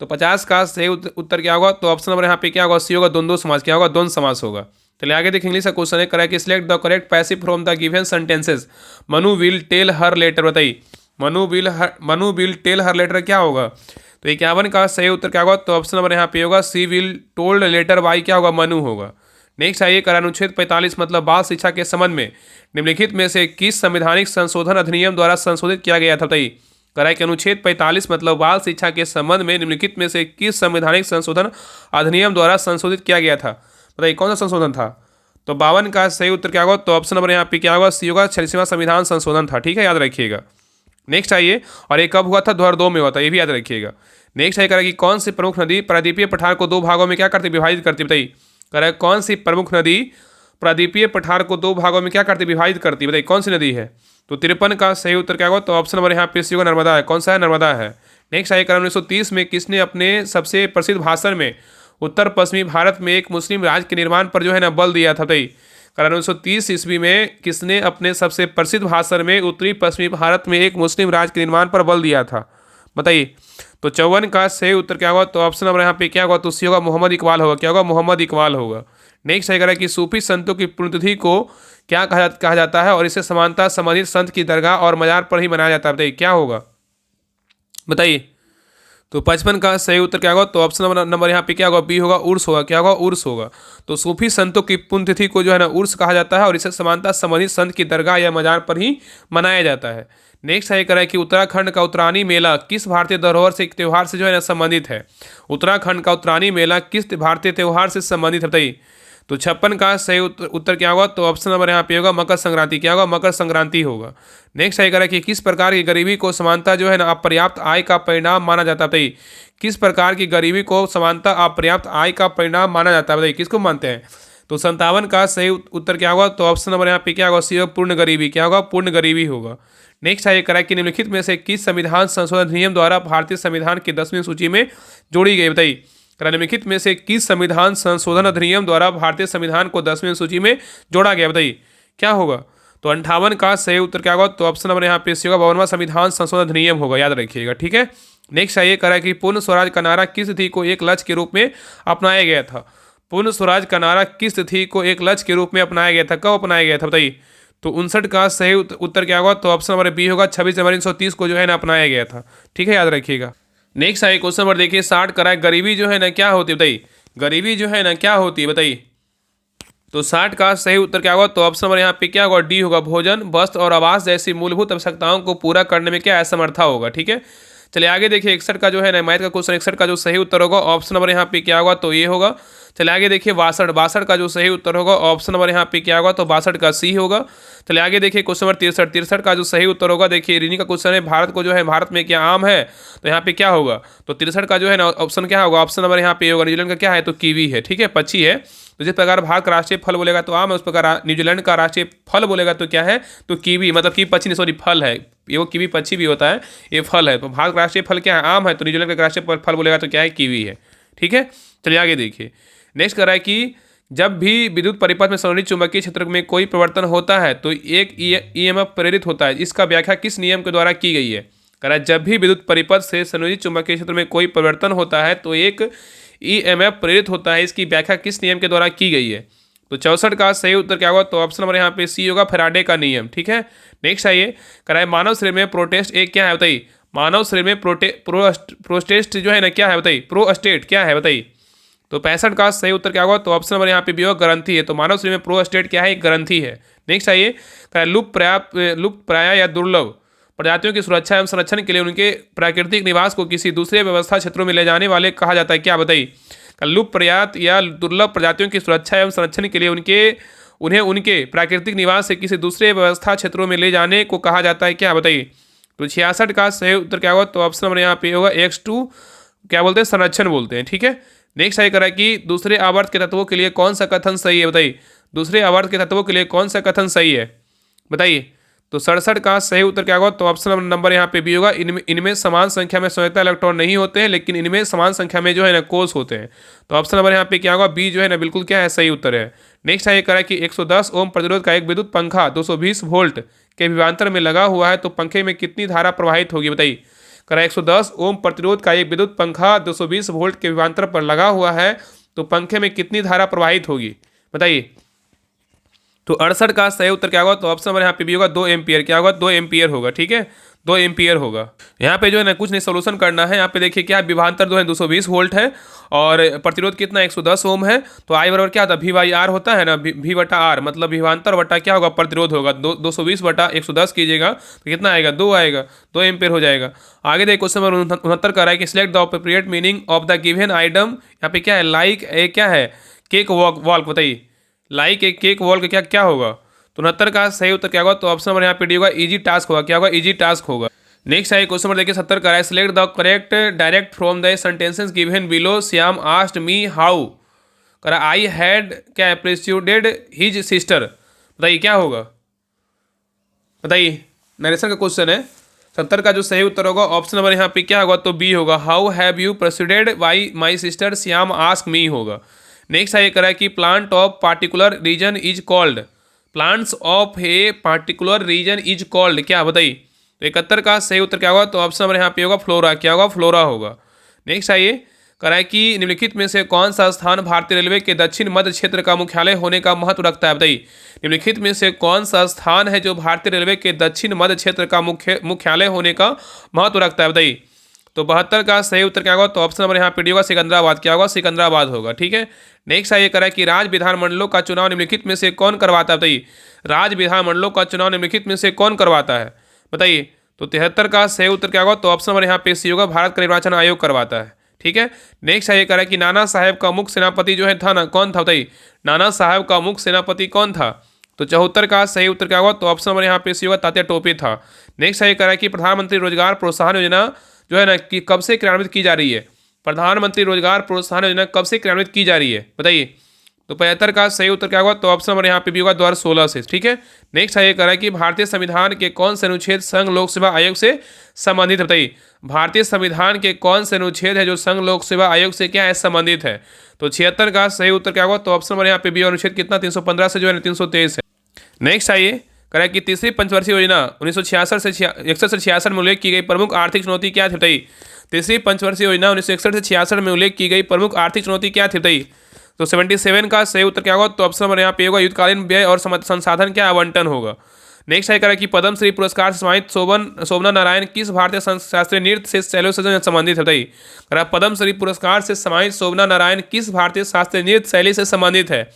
तो 50 का सही उत्तर क्या होगा? तो ऑप्शन नंबर यहाँ पे क्या होगा? सी होगा, द्वंद्व समास। क्या होगा? द्वंद्व समास होगा। चलिए आगे देखिए इंग्लिश का क्वेश्चन है करा कि select the correct passive from the given sentences. Manu will tell her letter. बताइए Manu will tell her letter क्या होगा? तो 51 का सही उत्तर क्या होगा? तो ऑप्शन नंबर यहाँ पे होगा, सी विल टोल्ड लेटर बाई क्या होगा? मनु होगा। नेक्स्ट आइए कर अनुच्छेद 45 मतलब बाल शिक्षा के संबंध में निम्नलिखित में से किस संवैधानिक संशोधन अधिनियम द्वारा संशोधित किया गया था? बताइए कराए कि अनुच्छेद 45 मतलब बाल शिक्षा के संबंध में निम्नलिखित में से किस संवैधानिक संशोधन अधिनियम द्वारा संशोधित किया गया था? बताइए कौन सा संशोधन था? तो 52 का सही उत्तर क्या होगा? तो ऑप्शन नंबर यहाँ पे क्या होगा? सी होगा, 46वां संविधान संशोधन था। ठीक है, याद रखिएगा। नेक्स्ट आइए और ये कब हुआ था? 2002 में हुआ था, ये भी याद रखिएगा। नेक्स्ट आइए कि कौन सी प्रमुख नदी प्रायद्वीपीय पठार को 2 भागों में क्या करती? विभाजित करती? बताइए कह कौन सी प्रमुख नदी प्रायद्वीपीय पठार को 2 भागों में क्या करती? विभाजित करती? बताइए कौन सी नदी है? तो 53 का सही उत्तर क्या होगा? तो ऑप्शन नंबर यहाँ पे सी होगा, नर्मदा है। कौन सा है? नर्मदा है। नेक्स्ट आइए 1930 में किसने अपने सबसे प्रसिद्ध भाषण में उत्तर पश्चिमी भारत में एक मुस्लिम राज्य के निर्माण पर जो है ना बल दिया था? बताइए 1930 ईस्वी में किसने अपने सबसे प्रसिद्ध भाषण में उत्तरी पश्चिमी भारत में एक मुस्लिम राज्य के निर्माण पर बल दिया था? बताइए तो 54 का सही उत्तर क्या होगा? तो ऑप्शन नंबर यहाँ पे क्या होगा? तो सी होगा, मोहम्मद इकबाल होगा। क्या होगा? मोहम्मद इकबाल होगा। नेक्स्ट है कि सूफी संतों की पुण्यतिथि को क्या कहा जाता है और इसे समानता संबंधित संत की दरगाह और मजार पर ही मनाया जाता है? बताइए क्या होगा? बताइए तो 55 का सही उत्तर क्या होगा? तो ऑप्शन नंबर यहाँ पे क्या होगा? बी होगा, उर्स होगा। क्या होगा? उर्स होगा। तो सूफी संतों की पुण्यतिथि को जो है ना उर्स कहा जाता है और इसे समानता संबंधित संत की दरगाह या मजार पर ही मनाया जाता है। नेक्स्ट है करें कि उत्तराखंड का उत्तरायणी मेला किस भारतीय धरोहर से त्योहार से जो है ना संबंधित है? उत्तराखंड का उत्तरायणी मेला किस भारतीय त्योहार से संबंधित है बताइए? तो 56 का सही उत्तर क्या होगा? तो ऑप्शन नंबर यहाँ पे होगा मकर संक्रांति। क्या होगा? मकर संक्रांति होगा। नेक्स्ट है करें कि किस प्रकार की गरीबी को समानता जो है ना अपर्याप्त आय का परिणाम माना जाता है बताइए? किस प्रकार की गरीबी को समानता अपर्याप्त आय का परिणाम माना जाता है बताइए? किसको मानते हैं? तो 57 का सही उत्तर क्या होगा? तो ऑप्शन नंबर यहाँ पे क्या होगा? सी होगा, पूर्ण गरीबी। क्या होगा? पूर्ण गरीबी होगा। नेक्स्ट है करें कि निम्नलिखित में से किस संविधान संशोधन अधिनियम द्वारा भारतीय संविधान की 10वीं सूची में जोड़ी गई बताइए? निम्नलिखित में से किस संविधान संशोधन अधिनियम द्वारा भारतीय संविधान को 10वीं सूची में जोड़ा गया बताइए? क्या होगा? तो 58 का सही उत्तर क्या होगा? तो ऑप्शन नंबर यहाँ पे सी होगा, 52वां संविधान संशोधन अधिनियम होगा। याद रखिएगा, ठीक है। नेक्स्ट है ये करा कि पूर्ण स्वराज का नारा किस तिथि को एक लक्ष्य के रूप में अपनाया गया था? पूर्ण स्वराज का नारा किस तिथि को एक लक्ष्य के रूप में अपनाया गया था? कब अपनाया गया था बताइए? तो 59 का सही उत्तर क्या होगा? तो ऑप्शन नंबर बी होगा, 26 जनवरी 1930 को जो है ना अपनाया गया था। ठीक है, याद रखिएगा। नेक्स्ट है क्वेश्चन नंबर देखिए 60 करा है, गरीबी जो है ना क्या होती है बताइए? गरीबी जो है ना क्या होती है बताइए? तो 60 का सही उत्तर क्या होगा? तो ऑप्शन नंबर यहाँ पे क्या होगा? डी होगा, भोजन, वस्त्र और आवास जैसी मूलभूत आवश्यकताओं को पूरा करने में क्या असमर्था होगा। ठीक है, चलिए आगे देखिए 61 का जो है ना मैथ का क्वेश्चन 61 का जो सही उत्तर होगा ऑप्शन नंबर यहाँ पे क्या होगा? तो ये होगा। चलिए आगे देखिए 62 का जो सही उत्तर होगा ऑप्शन नंबर यहाँ पे क्या होगा? तो 62 का सी होगा। चलिए आगे देखिए क्वेश्चन नंबर 63 का जो सही उत्तर होगा, देखिए रीनी का क्वेश्चन है, भारत को जो है भारत में क्या आम है? तो यहाँ पे क्या होगा? तो 63 का जो है ना ऑप्शन क्या होगा? ऑप्शन नंबर यहाँ पे होगा, न्यूजीलैंड का क्या है? तो कीवी है। ठीक है, पक्षी है। तो जिस प्रकार भारत का राष्ट्रीय फल बोलेगा तो आम है, उस प्रकार न्यूजीलैंड का राष्ट्रीय फल बोलेगा तो क्या है? तो कीवी, मतलब की पक्षी नहीं, सॉरी फल है ये, वो कीवी पक्षी भी होता है, ये फल है। तो भारत का राष्ट्रीय फल क्या है? आम है। तो न्यूजीलैंड का राष्ट्रीय फल बोलेगा तो क्या है? कीवी है। ठीक है, चलिए आगे देखिए। नेक्स्ट कर रहा है कि जब भी विद्युत परिपथ में संवेदी चुंबकीय क्षेत्र में कोई परिवर्तन होता है तो एक ईएमएफ प्रेरित होता है, इसका व्याख्या किस नियम के द्वारा की गई है? कह रहा है जब भी विद्युत परिपथ से संवेदी चुंबकीय क्षेत्र में कोई परिवर्तन होता है तो एक ईएमएफ प्रेरित होता है, इसकी व्याख्या किस नियम के द्वारा की गई है? तो 64 का सही उत्तर क्या होगा? तो ऑप्शन नंबर यहाँ पे सी होगा, फैराडे का नियम। ठीक है, नेक्स्ट आइए कराए मानव शरीर में प्रोटेस्ट एक क्या है बताइए? मानव शरीर में प्रोस्टेस्ट जो है ना क्या है बताइए? प्रोस्टेट क्या है बताइए? तो 65 का सही उत्तर क्या होगा? तो ऑप्शन नंबर यहाँ पे भी होगा, ग्रंथि है। तो मानव शरीर में प्रोस्टेट क्या है? एक ग्रंथि है। नेक्स्ट आइए लुप्त प्राय या दुर्लभ प्रजातियों की सुरक्षा एवं संरक्षण के लिए उनके प्राकृतिक निवास को किसी दूसरे व्यवस्था क्षेत्रों में ले जाने वाले कहा जाता है, क्या बताइए? लुप्त प्रजाति या दुर्लभ प्रजातियों की सुरक्षा एवं संरक्षण के लिए उन्हें उनके प्राकृतिक निवास से किसी दूसरे व्यवस्था क्षेत्रों में ले जाने को कहा जाता है, क्या बताइए? तो 66 का सही उत्तर क्या होगा? तो ऑप्शन नंबर यहाँ पे होगा X2 क्या बोलते हैं? संरक्षण बोलते हैं। ठीक है, नेक्स्ट सही करा कि दूसरे आवर्त के तत्वों के लिए कौन सा कथन सही है बताइए? दूसरे आवर्त के तत्वों के लिए कौन सा कथन सही है बताइए? तो 67 का सही उत्तर क्या होगा? तो ऑप्शन नंबर यहाँ पे भी होगा, इनमें समान संख्या में संयोजकता इलेक्ट्रॉन नहीं होते हैं, लेकिन इनमें समान संख्या में जो है ना कोष होते हैं। तो ऑप्शन नंबर यहाँ पे क्या होगा? बी जो है ना बिल्कुल क्या है? सही उत्तर है। नेक्स्ट है ये करा कि 110 ओम प्रतिरोध का एक विद्युत पंखा 220 वोल्ट के विभवांतर में लगा हुआ है तो पंखे में कितनी धारा प्रवाहित होगी बताइए? करा 110 ओम प्रतिरोध का एक विद्युत पंखा 220 वोल्ट के विभवांतर पर लगा हुआ है तो पंखे में कितनी धारा प्रवाहित होगी बताइए? तो 68 का सही उत्तर क्या होगा? तो ऑप्शन नंबर यहाँ पे भी होगा, 2 एम्पियर। क्या होगा? 2 एम्पियर होगा। ठीक है, 2 एम्पियर होगा। यहाँ पे जो है ना कुछ नहीं सोल्यूशन करना है। यहाँ पे देखिए क्या विभवांतर जो है 220 वोल्ट है और प्रतिरोध कितना 110 ओम है। तो आई बराबर क्या होता है? V/R होता है ना, V बटा R, मतलब विभवांतर बटा क्या होगा? प्रतिरोध होगा। 220 बटा 110 कीजिएगा तो कितना आएगा? 2 आएगा, 2 एम्पियर हो जाएगा। आगे देखिए क्वेश्चन नंबर 69 का है कि select the appropriate meaning of the given item. यहाँ पे क्या है? लाइक ए क्या है? केक वॉक बताइए? लाइक एक केक वॉल का क्या क्या होगा? तो 69 का सही उत्तर क्या होगा? तो ऑप्शन नंबर यहाँ पे डी होगा, इजी टास्क होगा। क्या होगा? इजी टास्क होगा। नेक्स्ट है क्वेश्चन नंबर देखिए 70 का है, select the correct direct from the sentences given below. Shyam asked me how करा आई हैड क्या प्रेस्यूडेड हिज सिस्टर। बताइए क्या होगा? बताइए, नरेशन का क्वेश्चन है। 70 का जो सही उत्तर होगा ऑप्शन नंबर यहाँ पे क्या होगा? तो बी होगा, how have you persuaded by my sister Shyam ask me होगा। नेक्स्ट है ये करा कि plant of particular region is called. Plants of a particular region is called क्या बताइए? तो 71 का सही उत्तर क्या होगा? तो ऑप्शन नंबर यहाँ पे होगा, फ्लोरा। क्या होगा? फ्लोरा होगा। नेक्स्ट है ये करा है कि निम्नलिखित में से कौन सा स्थान भारतीय रेलवे के दक्षिण मध्य क्षेत्र का मुख्यालय होने का महत्व रखता है बताइए? निम्नलिखित में से कौन सा स्थान है जो भारतीय रेलवे के दक्षिण मध्य क्षेत्र का मुख्यालय होने का महत्व रखता है बताइए? तो 72 का सही उत्तर क्या होगा? तो ऑप्शन नंबर यहाँ पे डी होगा, सिकंदराबाद। क्या होगा? सिकंदराबाद होगा। ठीक है, नेक्स्ट ये करा कि राज्य विधानमंडलों का चुनाव निम्नलिखित में से कौन करवाता है? बताइए, राज्य विधानमंडलों का चुनाव निम्नलिखित में से कौन करवाता है? बताइए, तो 73 का सही उत्तर क्या होगा? तो ऑप्शन नंबर यहाँ पे सी होगा, भारत का निर्वाचन आयोग करवाता है। ठीक है, नेक्स्ट ये करा कि नाना साहेब का मुख्य सेनापति जो है था ना, कौन था? बताइए, नाना साहेब का मुख्य सेनापति कौन था? तो 74 का सही उत्तर क्या होगा? तो ऑप्शन नंबर यहाँ पे सी होगा, तात्या टोपे था। नेक्स्ट ये करा कि प्रधानमंत्री रोजगार प्रोत्साहन योजना जो है ना कि कब से क्रियान्वित की जा रही है? प्रधानमंत्री रोजगार प्रोत्साहन योजना कब से क्रियान्वित की जा रही है? बताइए, तो 75 का सही उत्तर क्या होगा? तो ऑप्शन नंबर यहाँ पे भी होगा, 2016 से। ठीक है, नेक्स्ट ये करा कि भारतीय संविधान के कौन से अनुच्छेद संघ लोक सेवा आयोग से संबंधित है? बताइए, भारतीय संविधान के कौन से अनुच्छेद है जो संघ लोक सेवा आयोग से क्या है? संबंधित है। तो 76 का सही उत्तर क्या होगा? तो ऑप्शन नंबर यहाँ पे भी अनुच्छेद कितना? 315 से जो है 323 है। नेक्स्ट आइए करा कि तीसरी पंचवर्षीय योजना 1966 से 66 में उल्लेख की गई प्रमुख आर्थिक चुनौती क्या थी? बताइए, तीसरी पंचवर्षीय योजना 1961 से 66 में उल्लेख की गई प्रमुख आर्थिक चुनौती क्या थी? बताइए, तो 77 का सही उत्तर क्या होगा? तो ऑप्शन नंबर यहाँ पे होगा, युद्धकालीन व्यय और संसाधन क्या आवंटन होगा। नेक्स्ट है करा कि पद्मश्री पुरस्कार से सम्मानित शोभना नारायण किस भारतीय शास्त्रीय नृत्य से शैलियों से संबंधित है? बताइए, करा पद्मश्री पुरस्कार से सम्मानित शोभना नारायण किस भारतीय शास्त्रीय नृत्य शैली से संबंधित है?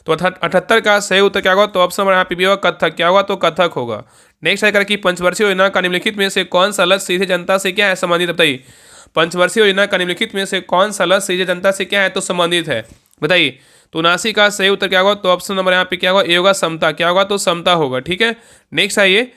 तो 78 का सही उत्तर क्या होगा? तो ऑप्शन नंबर यहाँ पे भी होगा, कथक। क्या होगा? तो कथक होगा। नेक्स्ट है करा कि पंचवर्षीय योजना का निम्नलिखित में से कौन सा लक्ष्य सीधे जनता से क्या है? संबंधित। बताइए, पंचवर्षीय योजना का निम्नलिखित में से कौन सा लक्ष्य सीधे जनता से क्या है? तो संबंधित है। बताइए, तो 79 का सही उत्तर क्या होगा? तो ऑप्शन नंबर यहाँ पे क्या होगा? ए होगा, समता। क्या होगा? तो समता होगा। ठीक है, नेक्स्ट आइए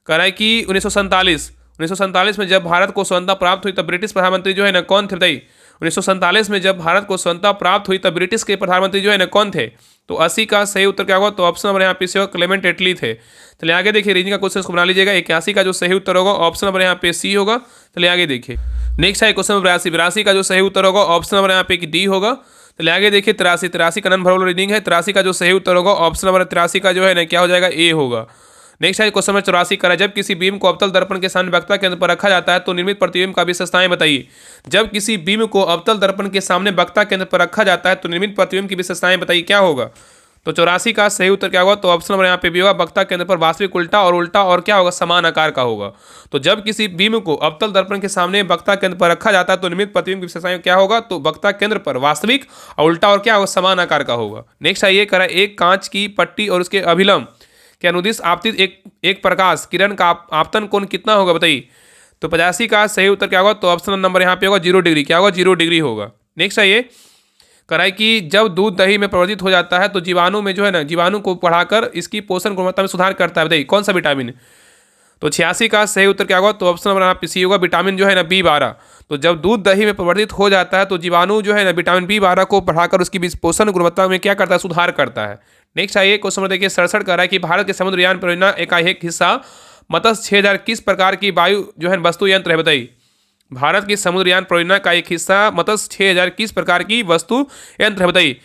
करा है कि 1947 में जब भारत को स्वतंत्रता प्राप्त हुई तब ब्रिटिश प्रधानमंत्री जो है ना कौन थे? बताइए, 1947 में जब भारत को स्वतंत्रता प्राप्त हुई तब ब्रिटिश के प्रधानमंत्री जो है ना कौन थे? तो 80 का सही उत्तर क्या होगा? तो ऑप्शन नंबर यहाँ पे से होगा, क्लेमेंट एटली थे। चलिए आगे देखिए, रीजनिंग का क्वेश्चन को बना लीजिएगा। 81 का जो सही उत्तर होगा ऑप्शन नंबर यहाँ पे सी होगा। चलिए आगे देखिए, नेक्स्ट है क्वेश्चन 82 का जो सही उत्तर होगा ऑप्शन नंबर यहाँ पे डी होगा। चलिए आगे देखिए, 83 का नन भरल रीडिंग है। 83 का जो सही उत्तर होगा ऑप्शन नंबर 83 का जो है ना क्या हो जाएगा? ए होगा। नेक्स्ट है क्वेश्चन नंबर 84 का, जब किसी बीम को अवतल दर्पण के सामने वक्ता केंद्र पर रखा जाता है तो निर्मित प्रतिबिंब का विशेषताएं बताइए। जब किसी बीम को अवतल दर्पण के सामने वक्ता केंद्र पर रखा जाता है तो निर्मित प्रतिबिंब की विशेषताएं बताइए। क्या होगा? तो 84 का सही उत्तर क्या होगा? तो ऑप्शन नंबर यहाँ पे भी होगा, वक्ता केंद्र पर वास्तविक उल्टा और क्या होगा? समान आकार का होगा। तो जब किसी बीम को अवतल दर्पण के सामने वक्ता केंद्र पर रखा जाता है तो निर्मित प्रतिबिंब की विशेषताएं क्या होगा? तो वक्ता केंद्र पर वास्तविक और उल्टा और क्या होगा? समान आकार का होगा। नेक्स्ट आइए करा, एक कांच की पट्टी और उसके अभिलंब के अनुदिश आपतित एक प्रकाश किरण का आपतन कोण कितना होगा? बताइए, तो 85 का सही उत्तर क्या होगा? तो ऑप्शन नंबर यहाँ पे होगा, 0 डिग्री। क्या होगा? 0 डिग्री होगा। नेक्स्ट आइए कराए कि जब दूध दही में परिवर्तित हो जाता है तो जीवाणु में जो है ना, जीवाणु को बढ़ाकर इसकी पोषण गुणवत्ता में सुधार करता है। बताइए, कौन सा विटामिन? तो 86 का सही उत्तर क्या होगा? तो ऑप्शन नंबर यहाँ पे सी होगा, विटामिन जो है ना B12। तो जब दूध दही में परिवर्तित हो जाता है तो जीवाणु जो है ना विटामिन B12 को बढ़ाकर उसकी पोषण गुणवत्ता में क्या करता है? सुधार करता है। नेक्स्ट आइए क्वेश्चन नंबर देखिए 67 का रहा है कि भारत के समुद्रयान परियोजना का एक हिस्सा मत्स्य 6000 किस प्रकार की वायु जो है वस्तु यंत्र है? बताइए, भारत की समुद्रयान परियोजना का एक हिस्सा मत्स्य 6000 किस प्रकार की वस्तु यंत्र है? बताइए,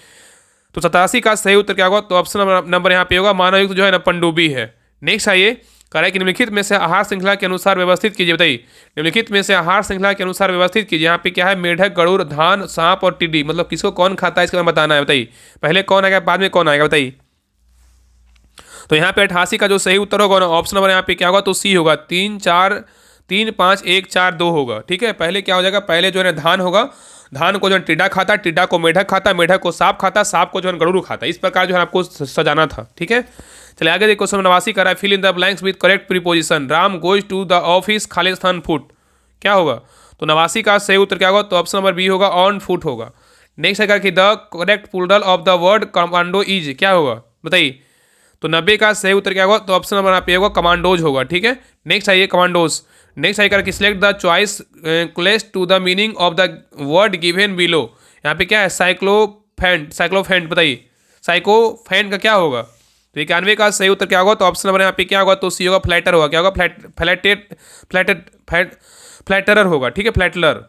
तो 87 का सही उत्तर क्या होगा? तो ऑप्शन नंबर यहाँ पे होगा, मानवयुक्त जो है ना पनडुब्बी है। नेक्स्ट आइए कह कि निम्नलिखित में से आहार श्रृंखला के अनुसार व्यवस्थित कीजिए। बताइए, निम्नलिखित में से आहार श्रृंखला के अनुसार व्यवस्थित कीजिए। यहाँ पे क्या है? मेढक, गरुड़, धान, सांप और टिड्डी, मतलब किसको कौन खाता है इसके बारे में बताना है। बताइए, पहले कौन आएगा बाद में कौन आएगा? बताइए, तो यहाँ पे 88 का जो सही उत्तर होगा ना ऑप्शन नंबर यहाँ पे क्या होगा? तो सी होगा, 3 5 1 4 2 होगा। ठीक है, पहले क्या हो जाएगा? पहले जो है धान होगा, धान को जो है टिड्डा खाता, टिड्डा को मेढक खाता, मेढक को सांप खाता, सांप को जो है गरुड़ खाता। इस प्रकार जो है आपको सजाना था। ठीक है, चलिए आगे देखो, क्वेश्चन 89 करा, fill in the blanks with correct preposition. Ram goes to the office, खाली स्थान फुट। क्या होगा? तो 89 का सही उत्तर क्या होगा? तो ऑप्शन नंबर बी होगा, ऑन फुट होगा। नेक्स्ट है कि the correct plural of the word commando is. क्या होगा? बताइए, तो 90 का सही उत्तर क्या होगा? तो ऑप्शन नंबर यहाँ पे होगा, कमांडोज होगा। ठीक है, नेक्स्ट आइए कमांडोज। नेक्स्ट आइए करके select the choice closest to the meaning of the word given below. यहाँ पे क्या है? साइक्लोफेंट। बताइए, साइकोफेंट का क्या होगा? तो 91 का सही उत्तर क्या होगा? तो ऑप्शन नंबर यहाँ पे क्या होगा? तो सी होगा, फ्लैटर होगा। क्या होगा? फ्लैटरर होगा। ठीक है, फ्लैटलर।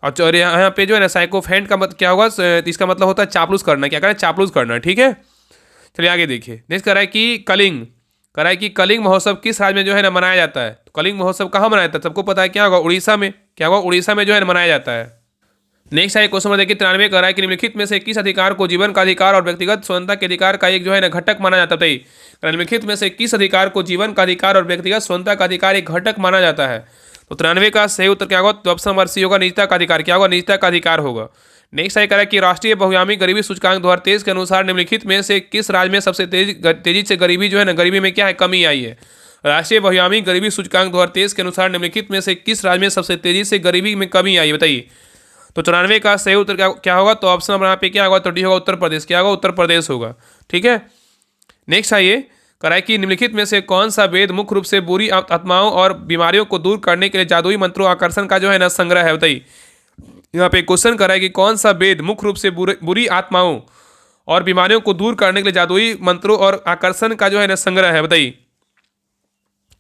और यहाँ पे जो है ना साइकोफेंट का मतलब क्या होगा? इसका मतलब होता है चापलूस करना। क्या करना? चापलूस करना। ठीक है, चलिए आगे देखिए। नेक्स्ट करा है कि कलिंग महोत्सव किस राज्य में जो है ना मनाया जाता है? तो कलिंग महोत्सव कहाँ मनाया जाता है? सबको पता है। क्या होगा? उड़ीसा में। क्या होगा? उड़ीसा में जो है ना मनाया जाता है। नेक्स्ट है क्वेश्चन नंबर देखिए 93 करा है कि निम्नलिखित में से किस अधिकार को जीवन का अधिकार और व्यक्तिगत स्वतंत्रता के अधिकार का एक जो है ना घटक माना जाता है? निम्नलिखित में से किस अधिकार को जीवन का अधिकार और व्यक्तिगत स्वतंत्रता का अधिकार एक घटक माना जाता है? तो 93 का सही उत्तर क्या होगा? तो ऑप्शन नंबर सी होगा, निजता का अधिकार। क्या होगा? निजता का अधिकार होगा। नेक्स्ट है कि राष्ट्रीय बहुआयामी गरीबी सूचकांक 2023 के अनुसार निम्नलिखित में से किस राज्य में सबसे तेजी से गरीबी जो है ना, गरीबी में क्या है, कमी आई है? राष्ट्रीय बहुआयामी गरीबी सूचकांक 2023 के अनुसार निम्नलिखित में से किस राज्य में सबसे तेजी से गरीबी में कमी आई है, बताइए। तो 94 का सही उत्तर क्या होगा? तो ऑप्शन नंबर यहाँ पे क्या होगा? तो डी होगा, उत्तर प्रदेश। क्या होगा? उत्तर प्रदेश होगा। ठीक है। नेक्स्ट आइए, कराए कि निम्नलिखित में से कौन सा वेद मुख्य रूप से बुरी आत्माओं और बीमारियों को दूर करने के लिए जादुई मंत्रों आकर्षण का जो है ना संग्रह है, बताइए। यहाँ पे क्वेश्चन कराए कि कौन सा वेद मुख्य रूप से बुरी आत्माओं और बीमारियों को दूर करने के लिए जादुई मंत्रों और आकर्षण का जो है ना संग्रह है, बताइए।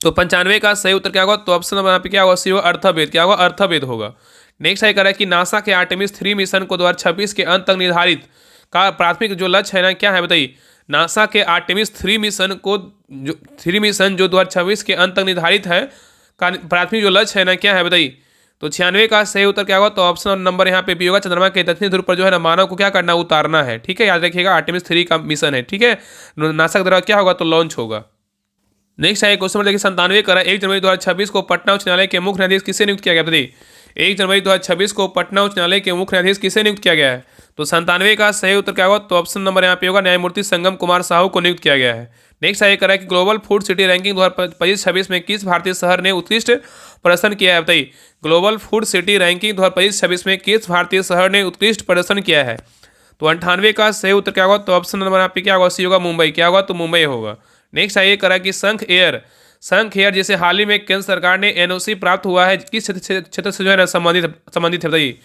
तो 95 का सही उत्तर क्या होगा? तो ऑप्शन नंबर यहाँ पे क्या होगा? सी होगा, अर्थवेद। क्या होगा? अर्थवेद होगा। नेक्स्ट है करें कि नासा के आर्टेमिस 3 मिशन को 2026 के अंत तक निर्धारित का प्राथमिक जो लक्ष्य है ना, क्या है, बताइए। नासा के आर्टेमिस 3 मिशन जो 2026 के अंत तक निर्धारित है का प्राथमिक जो लक्ष्य है ना, क्या है, बताइए। तो 96 का सही उत्तर क्या होगा? तो ऑप्शन नंबर यहाँ पे भी होगा, चंद्रमा के दक्षिणी ध्रुव पर जो है ना मानव को क्या करना, उतारना है। ठीक है, याद रखिएगा, आर्टेमिस 3 का मिशन है। ठीक है, नासा के द्वारा क्या होगा? तो लॉन्च होगा। नेक्स्ट है क्वेश्चन नंबर 97 का 1 जनवरी 2026 को पटना उच्च न्यायालय के मुख्य न्यायाधीश किसे नियुक्त किया गया, बताइए। 1 जनवरी 2026 को पटना उच्च न्यायालय के मुख्य न्यायाधीश किसे नियुक्त किया गया है? तो 97 का सही उत्तर क्या होगा? तो ऑप्शन नंबर यहाँ पे होगा, न्यायमूर्ति संगम कुमार साहू को नियुक्त किया गया है। नेक्स्ट है कि ग्लोबल फूड सिटी रैंकिंग 2025-26 में किस भारतीय शहर ने उत्कृष्ट प्रदर्शन किया है, बताइए। ग्लोबल फूड सिटी रैंकिंग 2025-26 में किस भारतीय शहर ने उत्कृष्ट प्रदर्शन किया है? तो 98 का सही उत्तर क्या होगा? तो ऑप्शन नंबर यहाँ पे क्या होगा? सी होगा, मुंबई। क्या होगा? तो मुंबई होगा। नेक्स्ट है कि संख एयर जिसे हाल ही में केंद्र सरकार ने एनओसी प्राप्त हुआ है, किस क्षेत्र से जो है ना संबंधित है, बताइए।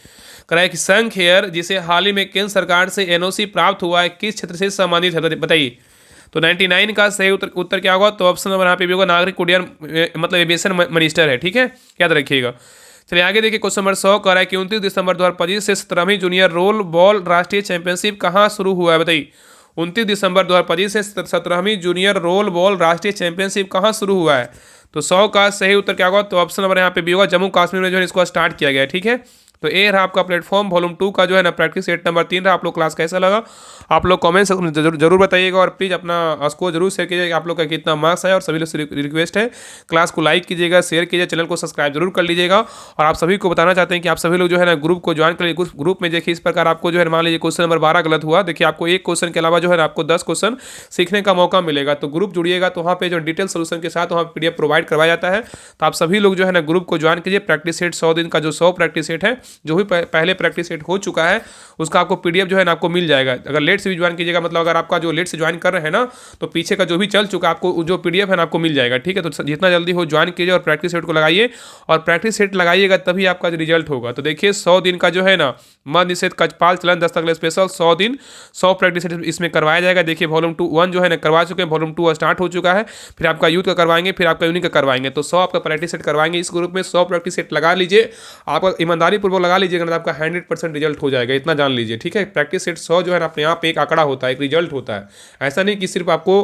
कराए कि संख एयर जिसे हाल ही में केंद्र सरकार से एनओसी प्राप्त हुआ है, किस क्षेत्र से संबंधित है, बताइए। तो 99 का सही उत्तर क्या होगा? तो ऑप्शन नंबर यहाँ पे भी होगा, नागरिक उड्डयन मतलब एविएशन मिनिस्टर है। ठीक है, याद रखिएगा। चलिए आगे देखिए, क्वेश्चन नंबर 100 कह रहा है कि 29 दिसंबर 2025 से 17वीं जूनियर रोल बॉल राष्ट्रीय चैंपियनशिप कहाँ शुरू हुआ है, बताइए। 29 दिसंबर 2025 से 17वीं जूनियर रोल बॉल राष्ट्रीय चैंपियनशिप कहाँ शुरू हुआ है? तो 100 का सही उत्तर क्या होगा? तो ऑप्शन नंबर यहाँ पे भी होगा, जम्मू कश्मीर में जो है इसको स्टार्ट किया गया है। ठीक है, तो ये रहा आपका प्लेटफॉर्म वॉल्यूम 2 का जो है ना प्रैक्टिस सेट नंबर 3 रहा। आप लोग क्लास कैसा लगा आप लोग कमेंट सेक्शन में जरूर बताइएगा, और प्लीज़ अपना स्कोर जरूर शेयर कीजिएगा, आप लोग का कितना मार्क्स है। और सभी लोग से रिक्वेस्ट है, क्लास को लाइक कीजिएगा, शेयर कीजिए, चैनल को सब्सक्राइब जरूर कर लीजिएगा। और आप सभी को बताना चाहते हैं कि आप सभी लोग जो है ना ग्रुप को ज्वाइन कर लीजिए। ग्रुप में देखिए इस प्रकार आपको जो है मान लीजिए क्वेश्चन नंबर 12 गलत हुआ, देखिए आपको एक क्वेश्चन के अलावा जो है आपको 10 क्वेश्चन सीखने का मौका मिलेगा। तो ग्रुप जुड़िएगा, तो वहाँ पे जो डिटेल सोल्यूशन के साथ वहाँ PDF प्रोवाइड करवाया जाता है। तो आप सभी लोग जो है ना ग्रुप को ज्वाइन कीजिए। प्रैक्टिस सेट 100 दिन का जो 100 प्रैक्टिस सेट है, जो भी पहले प्रैक्टिस सेट हो चुका है, उसका आपको PDF जो है ना आपको मिल जाएगा। अगर लेट से भी ज्वाइन कीजिएगा, मतलब अगर आपका जो लेट से ज्वाइन कर रहे हैं ना, तो पीछे का जो भी चल चुका आपको जो PDF है ना आपको मिल जाएगा। ठीक है, तो जितना जल्दी हो ज्वाइन कीजिए और प्रैक्टिस सेट को लगाइए, और प्रैक्टिस सेट लगाइएगा तभी आपका रिजल्ट होगा। तो देखिए 100 दिन का जो है ना मद निषेध कचपाल चलन दस्तक स्पेशल 100 दिन 100 प्रैक्टिस सेट इसमें करवाया जाएगा। देखिए वॉल्यूम 1 जो है ना करवा चुके हैं, वॉल्यूम 2 स्टार्ट हो चुका है, फिर आपका यूथ का करवाएंगे, फिर आपका यूनिक का करवाएंगे। तो 100 आपका प्रैक्टिस सेट करवाएंगे। इस ग्रुप में 100 प्रैक्टिस सेट लगा लीजिए, आपका ईमानदारी पूर्वक लगा लीजिएगा, तो आपका 100% रिजल्ट हो जाएगा, इतना जान लीजिए। ठीक है, प्रैक्टिस सेट 100 जो है ना अपने आप एक आंकड़ा होता है, एक रिजल्ट होता है। ऐसा नहीं कि सिर्फ आपको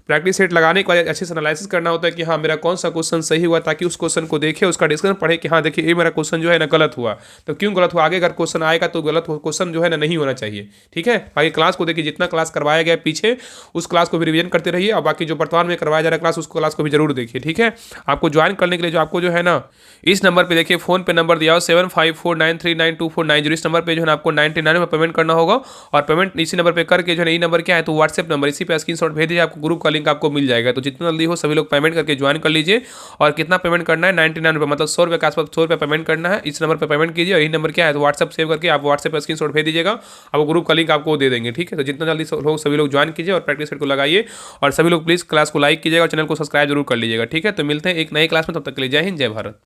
प्रैक्टिस सेट लगाने के बाद अच्छे से एनालिसिस करना होता है कि हाँ मेरा कौन सा क्वेश्चन सही हुआ, ताकि उस क्वेश्चन को देखें, उसका डिस्कशन पढ़े कि हाँ देखिए ये मेरा क्वेश्चन जो है ना गलत हुआ, तो क्यों गलत हुआ, आगे अगर क्वेश्चन आएगा तो गलत क्वेश्चन जो है ना नहीं होना चाहिए। ठीक है, बाकी क्लास को देखिए, जितना क्लास करवाया गया पीछे उस क्लास को भी रिवीजन करते रहिए, और बाकी जो वर्तमान में करवाया जा रहा है क्लास, उस क्लास को भी जरूर देखिए। ठीक है, आपको ज्वाइन करने के लिए जो आपको जो है ना इस नंबर पर देखिए फोन पे नंबर दिया हो 7549392490, इस नंबर पर जो है आपको 99 में पेमेंट करना होगा, और पेमेंट इसी नंबर पर करके जो है ये नंबर क्या है तो व्हाट्सएप नंबर, इसी पे स्क्रीनशॉट भेज दीजिए, आपको ग्रुप का लिंक आपको मिल जाएगा। तो जितना जल्दी हो सभी लोग पेमेंट करके ज्वाइन कर लीजिए। और कितना पेमेंट करना है? 99 रुपये, मतलब 100 रुपये के आसपास 100 रुपये पेमेंट करना है। इस नंबर पर पेमेंट कीजिए, और यही नंबर क्या है तो व्हाट्सएप सेव करके आप व्हाट्सएप पर स्क्रीनशॉट भेज दीजिएगा, आपको ग्रुप का लिंक आपको दे देंगे। ठीक है, तो जितना जल्दी लोग सभी लोग ज्वाइन कीजिए और प्रैक्टिस सेट को लगाइए, और सभी लोग प्लीज़ क्लास को लाइक कीजिएगा और चैनल को सब्सक्राइब जरूर कर लीजिएगा। ठीक है, तो मिलते हैं एक नई क्लास में, तब तक के लिए जय हिंद, जय भारत।